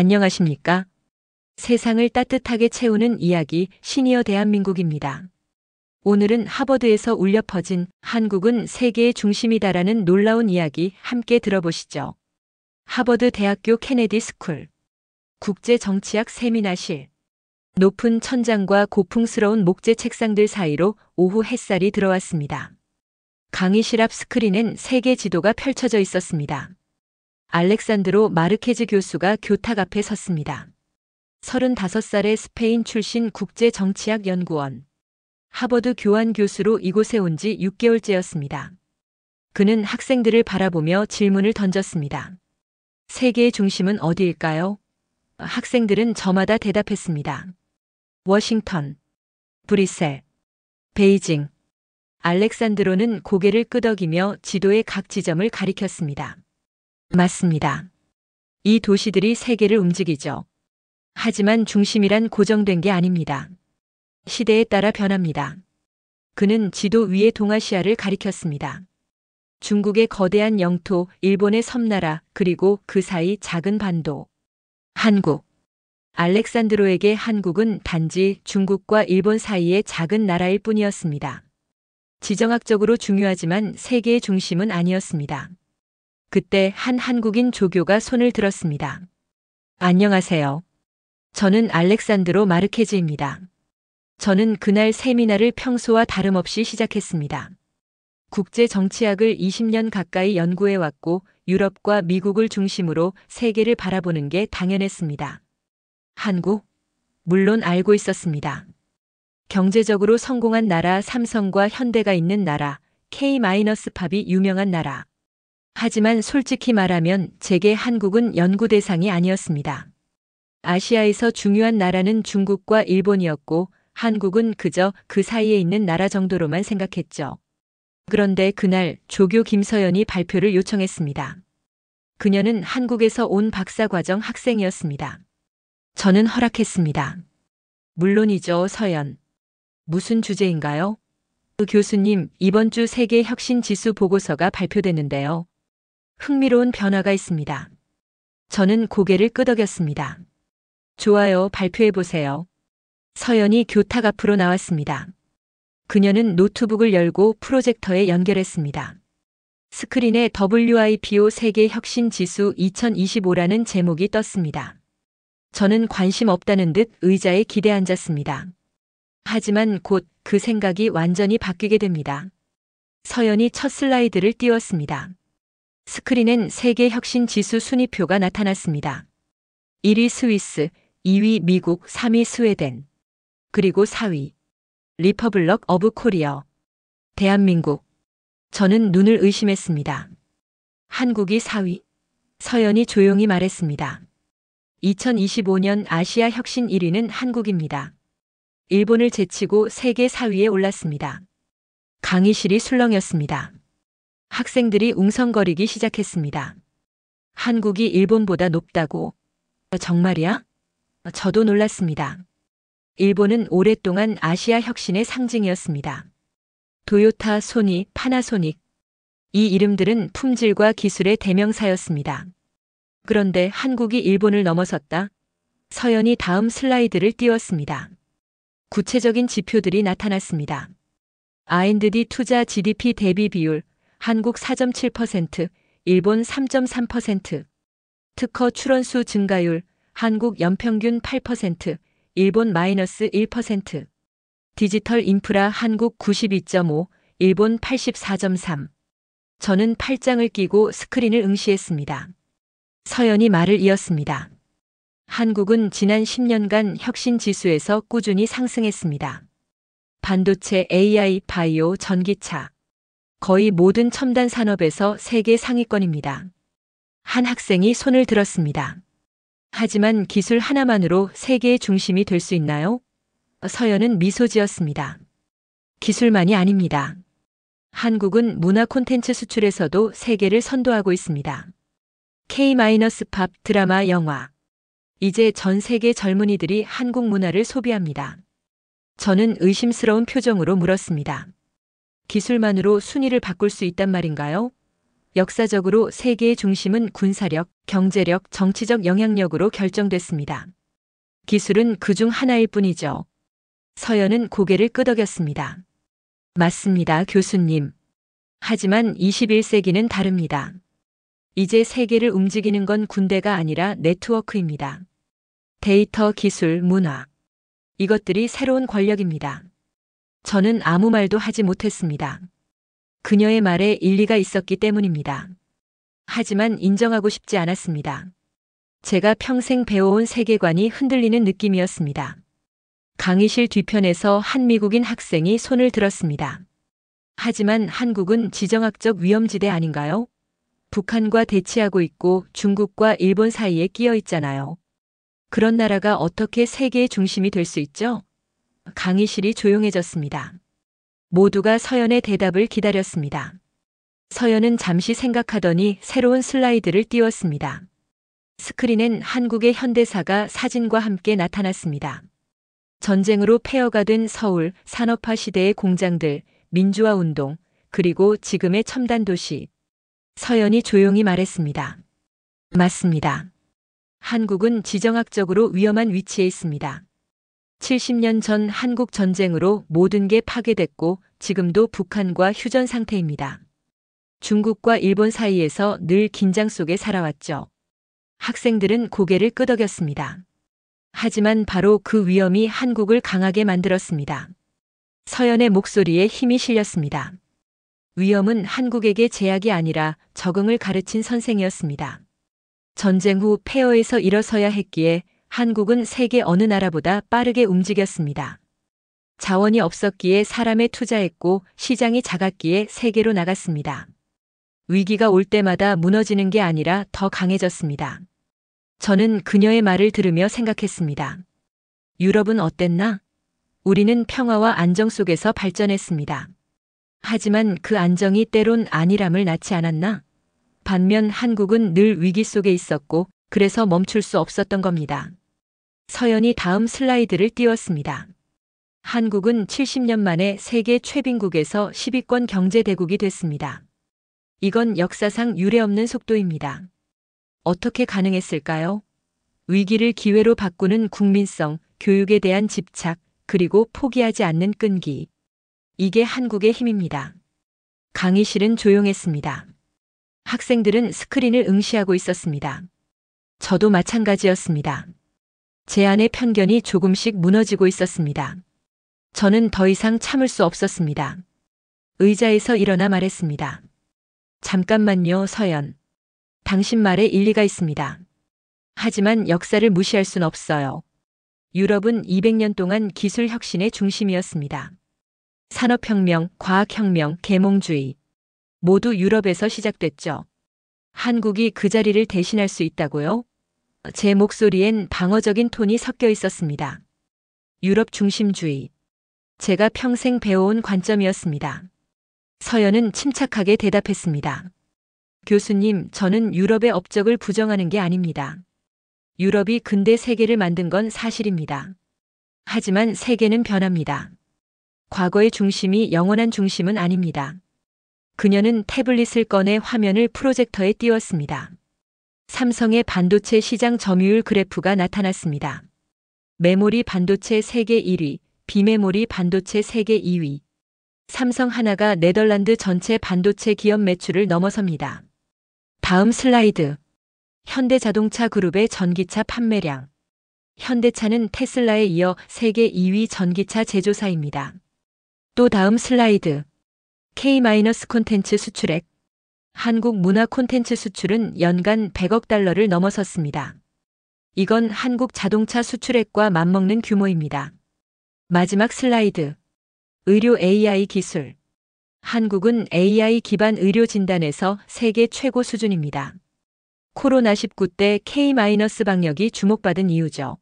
안녕하십니까? 세상을 따뜻하게 채우는 이야기 시니어 대한민국입니다. 오늘은 하버드에서 울려 퍼진 한국은 세계의 중심이다라는 놀라운 이야기 함께 들어보시죠. 하버드 대학교 케네디 스쿨 국제정치학 세미나실. 높은 천장과 고풍스러운 목재 책상들 사이로 오후 햇살이 들어왔습니다. 강의실 앞 스크린엔 세계 지도가 펼쳐져 있었습니다. 알렉산드로 마르케즈 교수가 교탁 앞에 섰습니다. 35살의 스페인 출신 국제정치학 연구원. 하버드 교환 교수로 이곳에 온 지 6개월째였습니다. 그는 학생들을 바라보며 질문을 던졌습니다. 세계의 중심은 어디일까요? 학생들은 저마다 대답했습니다. 워싱턴, 브뤼셀, 베이징. 알렉산드로는 고개를 끄덕이며 지도의 각 지점을 가리켰습니다. 맞습니다. 이 도시들이 세계를 움직이죠. 하지만 중심이란 고정된 게 아닙니다. 시대에 따라 변합니다. 그는 지도 위의 동아시아를 가리켰습니다. 중국의 거대한 영토, 일본의 섬나라, 그리고 그 사이 작은 반도. 한국. 알렉산드로에게 한국은 단지 중국과 일본 사이의 작은 나라일 뿐이었습니다. 지정학적으로 중요하지만 세계의 중심은 아니었습니다. 그때 한 한국인 조교가 손을 들었습니다. 안녕하세요. 저는 알렉산드로 마르케즈입니다. 저는 그날 세미나를 평소와 다름없이 시작했습니다. 국제 정치학을 20년 가까이 연구해왔고 유럽과 미국을 중심으로 세계를 바라보는 게 당연했습니다. 한국? 물론 알고 있었습니다. 경제적으로 성공한 나라 삼성과 현대가 있는 나라, K-팝이 유명한 나라. 하지만 솔직히 말하면 제게 한국은 연구 대상이 아니었습니다. 아시아에서 중요한 나라는 중국과 일본이었고 한국은 그저 그 사이에 있는 나라 정도로만 생각했죠. 그런데 그날 조교 김서연이 발표를 요청했습니다. 그녀는 한국에서 온 박사과정 학생이었습니다. 저는 허락했습니다. 물론이죠, 서연. 무슨 주제인가요? 교수님, 이번 주 세계 혁신 지수 보고서가 발표됐는데요. 흥미로운 변화가 있습니다. 저는 고개를 끄덕였습니다. 좋아요, 발표해보세요. 서연이 교탁 앞으로 나왔습니다. 그녀는 노트북을 열고 프로젝터에 연결했습니다. 스크린에 WIPO 세계 혁신 지수 2025라는 제목이 떴습니다. 저는 관심 없다는 듯 의자에 기대 앉았습니다. 하지만 곧 그 생각이 완전히 바뀌게 됩니다. 서연이 첫 슬라이드를 띄웠습니다. 스크린엔 세계 혁신 지수 순위표가 나타났습니다. 1위 스위스, 2위 미국, 3위 스웨덴, 그리고 4위 리퍼블럭 오브 코리아, 대한민국. 저는 눈을 의심했습니다. 한국이 4위? 서연이 조용히 말했습니다. 2025년 아시아 혁신 1위는 한국입니다. 일본을 제치고 세계 4위에 올랐습니다. 강의실이 술렁였습니다. 학생들이 웅성거리기 시작했습니다. 한국이 일본보다 높다고? 정말이야? 저도 놀랐습니다. 일본은 오랫동안 아시아 혁신의 상징이었습니다. 도요타, 소니, 파나소닉. 이 이름들은 품질과 기술의 대명사였습니다. 그런데 한국이 일본을 넘어섰다? 서연이 다음 슬라이드를 띄웠습니다. 구체적인 지표들이 나타났습니다. R&D 투자 GDP 대비 비율, 한국 4.7%, 일본 3.3%. 특허 출원수 증가율, 한국 연평균 8%, 일본 -1%. 디지털 인프라 한국 92.5, 일본 84.3. 저는 팔짱을 끼고 스크린을 응시했습니다. 서연이 말을 이었습니다. 한국은 지난 10년간 혁신 지수에서 꾸준히 상승했습니다. 반도체, AI, 바이오, 전기차. 거의 모든 첨단 산업에서 세계 상위권입니다. 한 학생이 손을 들었습니다. 하지만 기술 하나만으로 세계의 중심이 될 수 있나요? 서연은 미소 지었습니다. 기술만이 아닙니다. 한국은 문화 콘텐츠 수출에서도 세계를 선도하고 있습니다. K-팝, 드라마, 영화. 이제 전 세계 젊은이들이 한국 문화를 소비합니다. 저는 의심스러운 표정으로 물었습니다. 기술만으로 순위를 바꿀 수 있단 말인가요? 역사적으로 세계의 중심은 군사력, 경제력, 정치적 영향력으로 결정됐습니다. 기술은 그중 하나일 뿐이죠. 서연은 고개를 끄덕였습니다. 맞습니다, 교수님. 하지만 21세기는 다릅니다. 이제 세계를 움직이는 건 군대가 아니라 네트워크입니다. 데이터, 기술, 문화. 이것들이 새로운 권력입니다. 저는 아무 말도 하지 못했습니다. 그녀의 말에 일리가 있었기 때문입니다. 하지만 인정하고 싶지 않았습니다. 제가 평생 배워온 세계관이 흔들리는 느낌이었습니다. 강의실 뒤편에서 한 미국인 학생이 손을 들었습니다. 하지만 한국은 지정학적 위험지대 아닌가요? 북한과 대치하고 있고 중국과 일본 사이에 끼어 있잖아요. 그런 나라가 어떻게 세계의 중심이 될 수 있죠? 강의실이 조용해졌습니다. 모두가 서연의 대답을 기다렸습니다. 서연은 잠시 생각하더니 새로운 슬라이드를 띄웠습니다. 스크린엔 한국의 현대사가 사진과 함께 나타났습니다. 전쟁으로 폐허가 된 서울, 산업화 시대의 공장들, 민주화 운동, 그리고 지금의 첨단 도시. 서연이 조용히 말했습니다. 맞습니다. 한국은 지정학적으로 위험한 위치에 있습니다. 70년 전 한국 전쟁으로 모든 게 파괴됐고 지금도 북한과 휴전 상태입니다. 중국과 일본 사이에서 늘 긴장 속에 살아왔죠. 학생들은 고개를 끄덕였습니다. 하지만 바로 그 위험이 한국을 강하게 만들었습니다. 서연의 목소리에 힘이 실렸습니다. 위험은 한국에게 제약이 아니라 적응을 가르친 선생이었습니다. 전쟁 후 폐허에서 일어서야 했기에 한국은 세계 어느 나라보다 빠르게 움직였습니다. 자원이 없었기에 사람에 투자했고 시장이 작았기에 세계로 나갔습니다. 위기가 올 때마다 무너지는 게 아니라 더 강해졌습니다. 저는 그녀의 말을 들으며 생각했습니다. 유럽은 어땠나? 우리는 평화와 안정 속에서 발전했습니다. 하지만 그 안정이 때론 안일함을 낳지 않았나? 반면 한국은 늘 위기 속에 있었고 그래서 멈출 수 없었던 겁니다. 서연이 다음 슬라이드를 띄웠습니다. 한국은 70년 만에 세계 최빈국에서 10위권 경제대국이 됐습니다. 이건 역사상 유례없는 속도입니다. 어떻게 가능했을까요? 위기를 기회로 바꾸는 국민성, 교육에 대한 집착, 그리고 포기하지 않는 끈기. 이게 한국의 힘입니다. 강의실은 조용했습니다. 학생들은 스크린을 응시하고 있었습니다. 저도 마찬가지였습니다. 제 안의 편견이 조금씩 무너지고 있었습니다. 저는 더 이상 참을 수 없었습니다. 의자에서 일어나 말했습니다. 잠깐만요, 서연. 당신 말에 일리가 있습니다. 하지만 역사를 무시할 순 없어요. 유럽은 200년 동안 기술 혁신의 중심이었습니다. 산업혁명, 과학혁명, 계몽주의. 모두 유럽에서 시작됐죠. 한국이 그 자리를 대신할 수 있다고요? 제 목소리엔 방어적인 톤이 섞여 있었습니다. 유럽 중심주의. 제가 평생 배워온 관점이었습니다. 서연은 침착하게 대답했습니다. 교수님, 저는 유럽의 업적을 부정하는 게 아닙니다. 유럽이 근대 세계를 만든 건 사실입니다. 하지만 세계는 변합니다. 과거의 중심이 영원한 중심은 아닙니다. 그녀는 태블릿을 꺼내 화면을 프로젝터에 띄웠습니다. 삼성의 반도체 시장 점유율 그래프가 나타났습니다. 메모리 반도체 세계 1위, 비메모리 반도체 세계 2위. 삼성 하나가 네덜란드 전체 반도체 기업 매출을 넘어섭니다. 다음 슬라이드. 현대자동차 그룹의 전기차 판매량. 현대차는 테슬라에 이어 세계 2위 전기차 제조사입니다. 또 다음 슬라이드. K- 콘텐츠 수출액. 한국 문화 콘텐츠 수출은 연간 100억 달러를 넘어섰습니다. 이건 한국 자동차 수출액과 맞먹는 규모입니다. 마지막 슬라이드. 의료 AI 기술. 한국은 AI 기반 의료 진단에서 세계 최고 수준입니다. 코로나19 때 K- 방역이 주목받은 이유죠.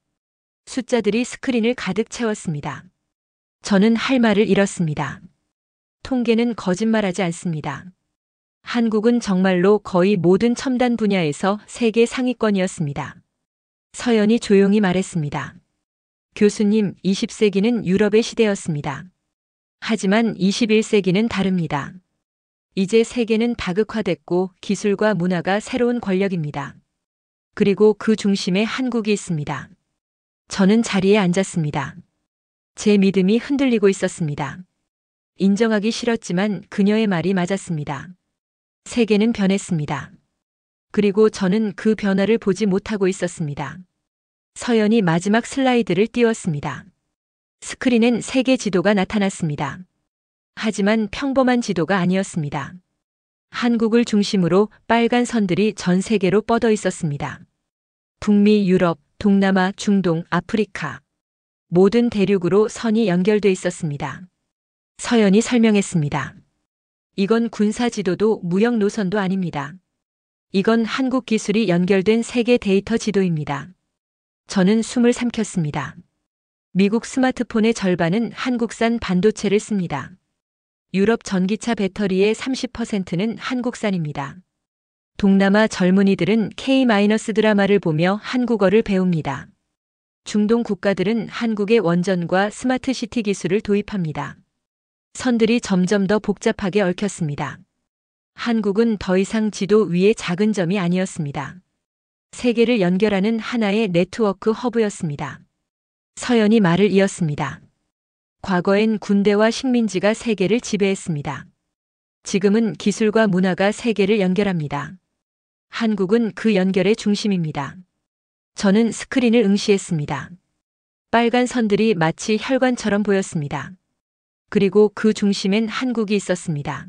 숫자들이 스크린을 가득 채웠습니다. 저는 할 말을 잃었습니다. 통계는 거짓말하지 않습니다. 한국은 정말로 거의 모든 첨단 분야에서 세계 상위권이었습니다. 서연이 조용히 말했습니다. 교수님, 20세기는 유럽의 시대였습니다. 하지만 21세기는 다릅니다. 이제 세계는 다극화됐고 기술과 문화가 새로운 권력입니다. 그리고 그 중심에 한국이 있습니다. 저는 자리에 앉았습니다. 제 믿음이 흔들리고 있었습니다. 인정하기 싫었지만 그녀의 말이 맞았습니다. 세계는 변했습니다. 그리고 저는 그 변화를 보지 못하고 있었습니다. 서연이 마지막 슬라이드를 띄웠습니다. 스크린엔 세계 지도가 나타났습니다. 하지만 평범한 지도가 아니었습니다. 한국을 중심으로 빨간 선들이 전 세계로 뻗어 있었습니다. 북미, 유럽, 동남아, 중동, 아프리카. 모든 대륙으로 선이 연결돼 있었습니다. 서연이 설명했습니다. 이건 군사 지도도 무역 노선도 아닙니다. 이건 한국 기술이 연결된 세계 데이터 지도입니다. 저는 숨을 삼켰습니다. 미국 스마트폰의 절반은 한국산 반도체를 씁니다. 유럽 전기차 배터리의 30%는 한국산입니다. 동남아 젊은이들은 K-드라마를 보며 한국어를 배웁니다. 중동 국가들은 한국의 원전과 스마트시티 기술을 도입합니다. 선들이 점점 더 복잡하게 얽혔습니다. 한국은 더 이상 지도 위의 작은 점이 아니었습니다. 세계를 연결하는 하나의 네트워크 허브였습니다. 서연이 말을 이었습니다. 과거엔 군대와 식민지가 세계를 지배했습니다. 지금은 기술과 문화가 세계를 연결합니다. 한국은 그 연결의 중심입니다. 저는 스크린을 응시했습니다. 빨간 선들이 마치 혈관처럼 보였습니다. 그리고 그 중심엔 한국이 있었습니다.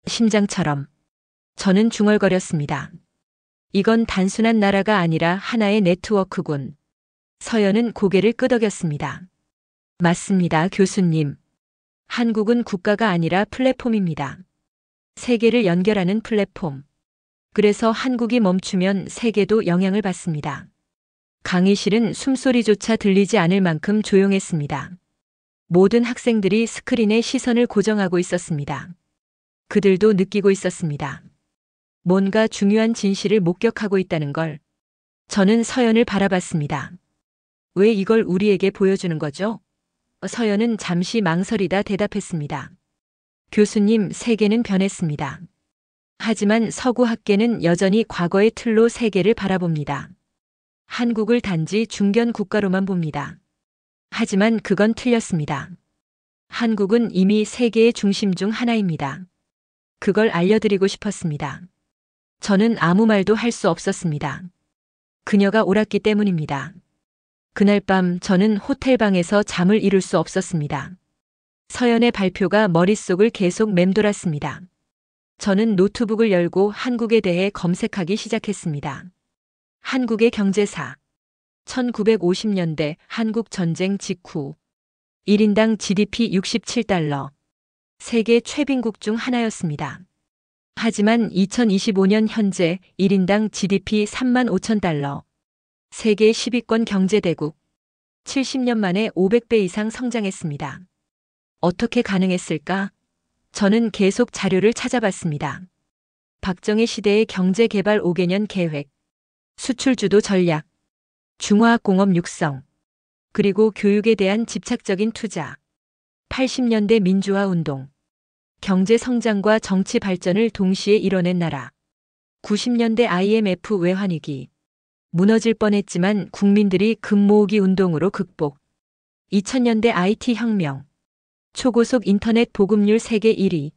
심장처럼. 저는 중얼거렸습니다. 이건 단순한 나라가 아니라 하나의 네트워크군. 서연은 고개를 끄덕였습니다. 맞습니다, 교수님. 한국은 국가가 아니라 플랫폼입니다. 세계를 연결하는 플랫폼. 그래서 한국이 멈추면 세계도 영향을 받습니다. 강의실은 숨소리조차 들리지 않을 만큼 조용했습니다. 모든 학생들이 스크린에 시선을 고정하고 있었습니다. 그들도 느끼고 있었습니다. 뭔가 중요한 진실을 목격하고 있다는 걸. 저는 서연을 바라봤습니다. 왜 이걸 우리에게 보여주는 거죠? 서연은 잠시 망설이다 대답했습니다. 교수님, 세계는 변했습니다. 하지만 서구 학계는 여전히 과거의 틀로 세계를 바라봅니다. 한국을 단지 중견 국가로만 봅니다. 하지만 그건 틀렸습니다. 한국은 이미 세계의 중심 중 하나입니다. 그걸 알려드리고 싶었습니다. 저는 아무 말도 할 수 없었습니다. 그녀가 옳았기 때문입니다. 그날 밤 저는 호텔방에서 잠을 이룰 수 없었습니다. 서연의 발표가 머릿속을 계속 맴돌았습니다. 저는 노트북을 열고 한국에 대해 검색하기 시작했습니다. 한국의 경제사. 1950년대 한국 전쟁 직후. 1인당 GDP 67달러. 세계 최빈국 중 하나였습니다. 하지만 2025년 현재 1인당 GDP 3만 5천 달러. 세계 10위권 경제대국. 70년 만에 500배 이상 성장했습니다. 어떻게 가능했을까? 저는 계속 자료를 찾아봤습니다. 박정희 시대의 경제개발 5개년 계획. 수출주도 전략. 중화학공업 육성. 그리고 교육에 대한 집착적인 투자. 80년대 민주화 운동. 경제 성장과 정치 발전을 동시에 이뤄낸 나라. 90년대 IMF 외환위기. 무너질 뻔했지만 국민들이 금 모으기 운동으로 극복. 2000년대 IT 혁명. 초고속 인터넷 보급률 세계 1위.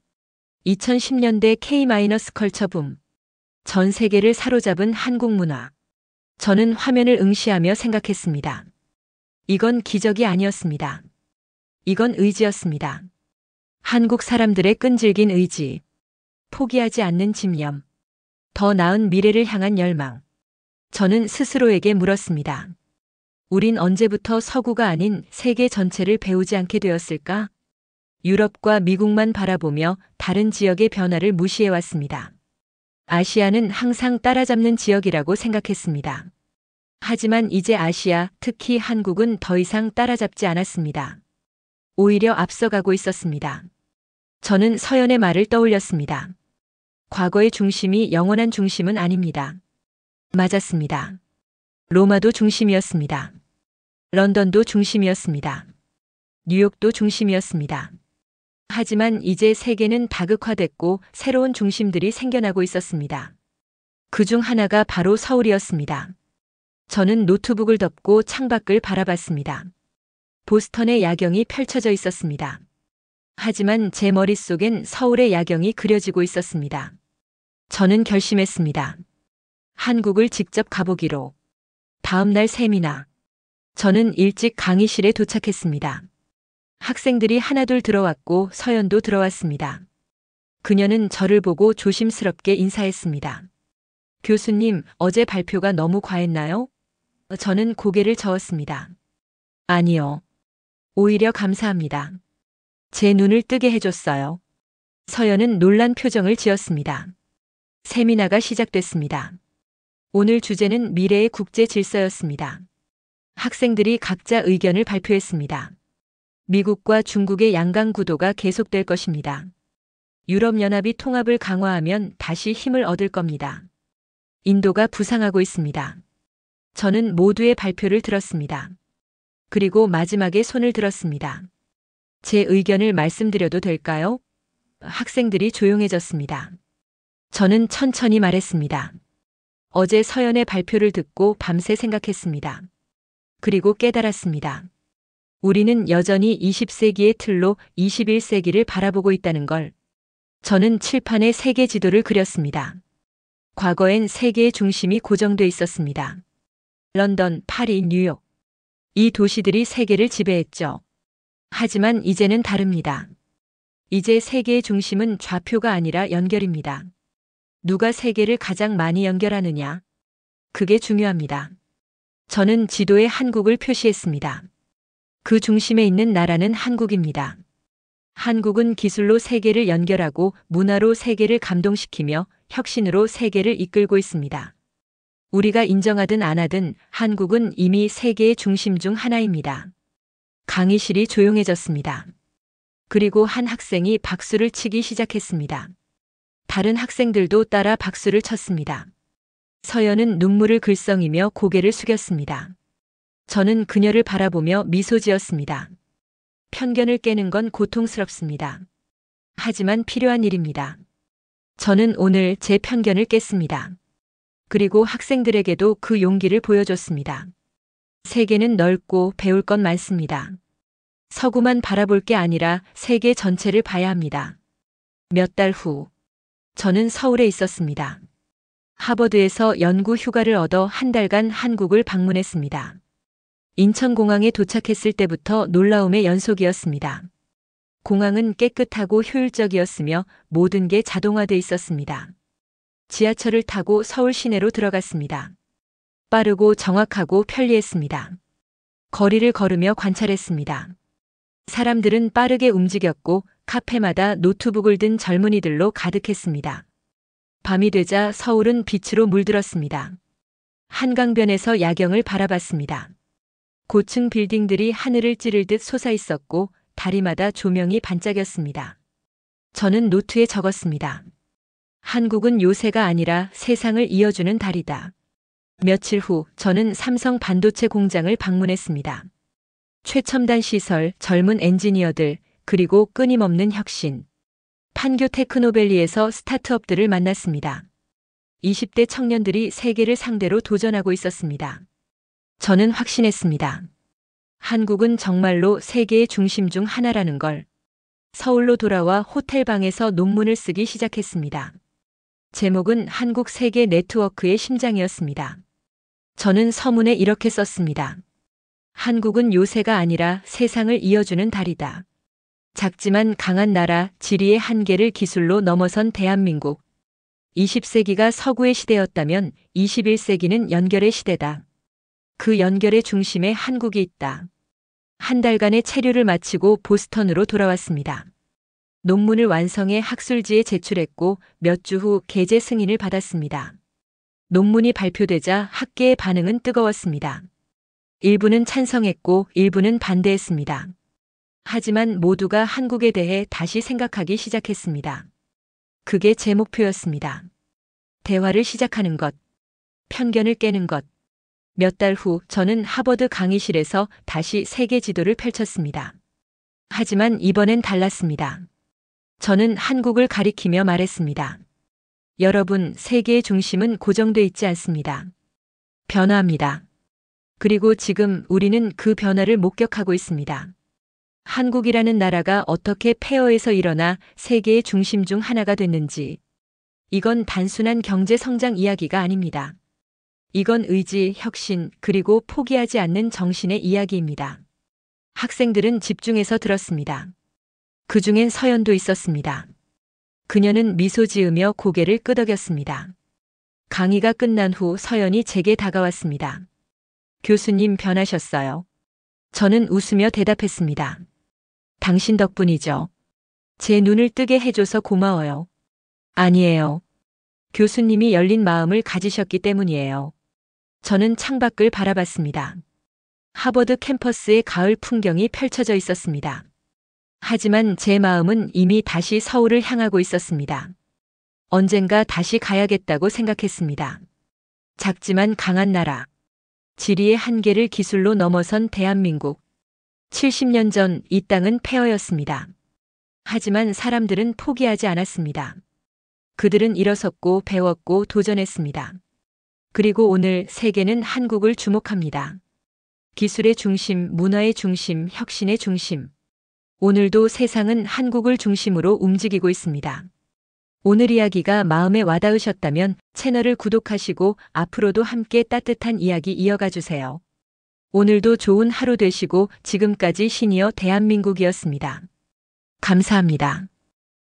2010년대 K-컬처 붐. 전 세계를 사로잡은 한국 문화. 저는 화면을 응시하며 생각했습니다. 이건 기적이 아니었습니다. 이건 의지였습니다. 한국 사람들의 끈질긴 의지. 포기하지 않는 집념. 더 나은 미래를 향한 열망. 저는 스스로에게 물었습니다. 우린 언제부터 서구가 아닌 세계 전체를 배우지 않게 되었을까? 유럽과 미국만 바라보며 다른 지역의 변화를 무시해왔습니다. 아시아는 항상 따라잡는 지역이라고 생각했습니다. 하지만 이제 아시아, 특히 한국은 더 이상 따라잡지 않았습니다. 오히려 앞서가고 있었습니다. 저는 서연의 말을 떠올렸습니다. 과거의 중심이 영원한 중심은 아닙니다. 맞았습니다. 로마도 중심이었습니다. 런던도 중심이었습니다. 뉴욕도 중심이었습니다. 하지만 이제 세계는 다극화됐고 새로운 중심들이 생겨나고 있었습니다. 그중 하나가 바로 서울이었습니다. 저는 노트북을 덮고 창밖을 바라봤습니다. 보스턴의 야경이 펼쳐져 있었습니다. 하지만 제 머릿속엔 서울의 야경이 그려지고 있었습니다. 저는 결심했습니다. 한국을 직접 가보기로. 다음 날 세미나. 저는 일찍 강의실에 도착했습니다. 학생들이 하나둘 들어왔고 서연도 들어왔습니다. 그녀는 저를 보고 조심스럽게 인사했습니다. 교수님, 어제 발표가 너무 과했나요? 저는 고개를 저었습니다. 아니요. 오히려 감사합니다. 제 눈을 뜨게 해줬어요. 서연은 놀란 표정을 지었습니다. 세미나가 시작됐습니다. 오늘 주제는 미래의 국제 질서였습니다. 학생들이 각자 의견을 발표했습니다. 미국과 중국의 양강 구도가 계속될 것입니다. 유럽연합이 통합을 강화하면 다시 힘을 얻을 겁니다. 인도가 부상하고 있습니다. 저는 모두의 발표를 들었습니다. 그리고 마지막에 손을 들었습니다. 제 의견을 말씀드려도 될까요? 학생들이 조용해졌습니다. 저는 천천히 말했습니다. 어제 서연의 발표를 듣고 밤새 생각했습니다. 그리고 깨달았습니다. 우리는 여전히 20세기의 틀로 21세기를 바라보고 있다는 걸. 저는 칠판에 세계 지도를 그렸습니다. 과거엔 세계의 중심이 고정돼 있었습니다. 런던, 파리, 뉴욕. 이 도시들이 세계를 지배했죠. 하지만 이제는 다릅니다. 이제 세계의 중심은 좌표가 아니라 연결입니다. 누가 세계를 가장 많이 연결하느냐? 그게 중요합니다. 저는 지도에 한국을 표시했습니다. 그 중심에 있는 나라는 한국입니다. 한국은 기술로 세계를 연결하고 문화로 세계를 감동시키며 혁신으로 세계를 이끌고 있습니다. 우리가 인정하든 안 하든 한국은 이미 세계의 중심 중 하나입니다. 강의실이 조용해졌습니다. 그리고 한 학생이 박수를 치기 시작했습니다. 다른 학생들도 따라 박수를 쳤습니다. 서연은 눈물을 글썽이며 고개를 숙였습니다. 저는 그녀를 바라보며 미소 지었습니다. 편견을 깨는 건 고통스럽습니다. 하지만 필요한 일입니다. 저는 오늘 제 편견을 깼습니다. 그리고 학생들에게도 그 용기를 보여줬습니다. 세계는 넓고 배울 건 많습니다. 서구만 바라볼 게 아니라 세계 전체를 봐야 합니다. 몇 달 후, 저는 서울에 있었습니다. 하버드에서 연구 휴가를 얻어 한 달간 한국을 방문했습니다. 인천공항에 도착했을 때부터 놀라움의 연속이었습니다. 공항은 깨끗하고 효율적이었으며 모든 게 자동화돼 있었습니다. 지하철을 타고 서울 시내로 들어갔습니다. 빠르고 정확하고 편리했습니다. 거리를 걸으며 관찰했습니다. 사람들은 빠르게 움직였고 카페마다 노트북을 든 젊은이들로 가득했습니다. 밤이 되자 서울은 빛으로 물들었습니다. 한강변에서 야경을 바라봤습니다. 고층 빌딩들이 하늘을 찌를 듯 솟아 있었고 다리마다 조명이 반짝였습니다. 저는 노트에 적었습니다. 한국은 요새가 아니라 세상을 이어주는 달이다. 며칠 후 저는 삼성 반도체 공장을 방문했습니다. 최첨단 시설, 젊은 엔지니어들, 그리고 끊임없는 혁신. 판교 테크노밸리에서 스타트업들을 만났습니다. 20대 청년들이 세계를 상대로 도전하고 있었습니다. 저는 확신했습니다. 한국은 정말로 세계의 중심 중 하나라는 걸. 서울로 돌아와 호텔방에서 논문을 쓰기 시작했습니다. 제목은 한국 세계 네트워크의 심장이었습니다. 저는 서문에 이렇게 썼습니다. 한국은 요새가 아니라 세상을 이어주는 달이다. 작지만 강한 나라, 지리의 한계를 기술로 넘어선 대한민국. 20세기가 서구의 시대였다면 21세기는 연결의 시대다. 그 연결의 중심에 한국이 있다. 한 달간의 체류를 마치고 보스턴으로 돌아왔습니다. 논문을 완성해 학술지에 제출했고 몇 주 후 게재 승인을 받았습니다. 논문이 발표되자 학계의 반응은 뜨거웠습니다. 일부는 찬성했고 일부는 반대했습니다. 하지만 모두가 한국에 대해 다시 생각하기 시작했습니다. 그게 제 목표였습니다. 대화를 시작하는 것, 편견을 깨는 것. 몇 달 후 저는 하버드 강의실에서 다시 세계 지도를 펼쳤습니다. 하지만 이번엔 달랐습니다. 저는 한국을 가리키며 말했습니다. 여러분, 세계의 중심은 고정돼 있지 않습니다. 변화합니다. 그리고 지금 우리는 그 변화를 목격하고 있습니다. 한국이라는 나라가 어떻게 폐허에서 일어나 세계의 중심 중 하나가 됐는지, 이건 단순한 경제 성장 이야기가 아닙니다. 이건 의지, 혁신, 그리고 포기하지 않는 정신의 이야기입니다. 학생들은 집중해서 들었습니다. 그 중엔 서연도 있었습니다. 그녀는 미소 지으며 고개를 끄덕였습니다. 강의가 끝난 후 서연이 제게 다가왔습니다. 교수님 변하셨어요. 저는 웃으며 대답했습니다. 당신 덕분이죠. 제 눈을 뜨게 해줘서 고마워요. 아니에요. 교수님이 열린 마음을 가지셨기 때문이에요. 저는 창밖을 바라봤습니다. 하버드 캠퍼스의 가을 풍경이 펼쳐져 있었습니다. 하지만 제 마음은 이미 다시 서울을 향하고 있었습니다. 언젠가 다시 가야겠다고 생각했습니다. 작지만 강한 나라. 지리의 한계를 기술로 넘어선 대한민국. 70년 전 이 땅은 폐허였습니다. 하지만 사람들은 포기하지 않았습니다. 그들은 일어섰고 배웠고 도전했습니다. 그리고 오늘 세계는 한국을 주목합니다. 기술의 중심, 문화의 중심, 혁신의 중심. 오늘도 세상은 한국을 중심으로 움직이고 있습니다. 오늘 이야기가 마음에 와닿으셨다면 채널을 구독하시고 앞으로도 함께 따뜻한 이야기 이어가 주세요. 오늘도 좋은 하루 되시고 지금까지 시니어 대한민국이었습니다. 감사합니다.